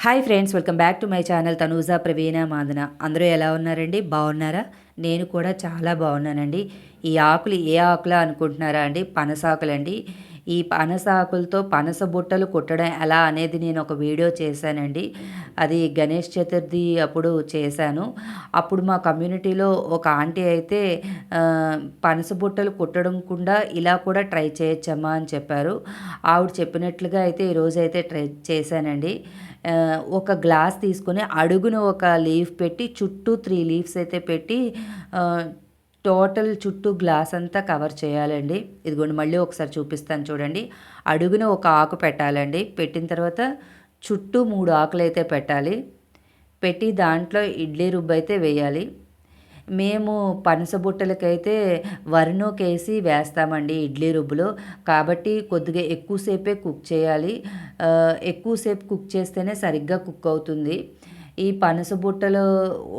Hi friends, welcome back to my channel Tanuja Praveena Madana. అందరూ ఎలా ఉన్నారండి? బాగున్నారా? నేను కూడా చాలా బాగున్నానండి. ఈ ఆకులు ఏ ఆకులా అనుకుంటున్నారా అండి? పనసాకులండి. ఈ పనసాకులతో పనస బుట్టలు కుట్టడం ఎలా అనేది నేను ఒక వీడియో చేశానండి. అది గణేష్ చతుర్థి అప్పుడు చేశాను. అప్పుడు మా కమ్యూనిటీలో ఒక ఆంటీ అయితే పనస బుట్టలు కుట్టడం కూడా ఇలా కూడా ట్రై చేయొచ్చమ్మా అని చెప్పారు. ఆవిడ చెప్పినట్లుగా అయితే ఈరోజైతే ట్రై చేశానండి. ఒక గ్లాస్ తీసుకొని అడుగున ఒక లీఫ్ పెట్టి చుట్టూ 3 లీవ్స్ అయితే పెట్టి టోటల్ చుట్టూ గ్లాస్ అంతా కవర్ చేయాలండి. ఇదిగోండి మళ్ళీ ఒకసారి చూపిస్తాను చూడండి. అడుగున ఒక ఆకు పెట్టాలండి. పెట్టిన తర్వాత చుట్టూ 3 ఆకులైతే పెట్టాలి. పెట్టి దాంట్లో ఇడ్లీ రుబ్బైతే వేయాలి. మేము పనస బుట్టలకైతే వరినూకేసి వేస్తామండి ఇడ్లీ రుబ్బులో. కాబట్టి కొద్దిగా ఎక్కువసేపే కుక్ చేయాలి. ఎక్కువసేపు కుక్ చేస్తేనే సరిగ్గా కుక్ అవుతుంది. ఈ పనస బుట్టలు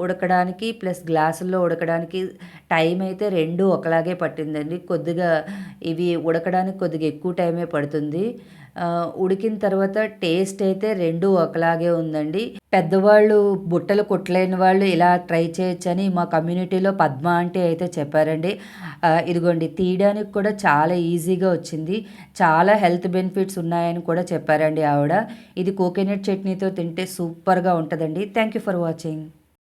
ఉడకడానికి ప్లస్ గ్లాసుల్లో ఉడకడానికి టైం అయితే 2 ఒకలాగే పట్టిందండి. కొద్దిగా ఇవి ఉడకడానికి కొద్దిగా ఎక్కువ టైమే పడుతుంది. ఉడికిన తర్వాత టేస్ట్ అయితే 2 ఒకలాగే ఉందండి. పెద్దవాళ్ళు బుట్టలు కుట్టలేని వాళ్ళు ఇలా ట్రై చేయొచ్చని మా కమ్యూనిటీలో పద్మ ఆంటీ అయితే చెప్పారండి. ఇదిగోండి తీయడానికి కూడా చాలా ఈజీగా వచ్చింది. చాలా హెల్త్ బెనిఫిట్స్ ఉన్నాయని కూడా చెప్పారండి ఆవిడ. ఇది కోకోనట్ చట్నీతో తింటే సూపర్గా ఉంటుందండి. Thank you for watching.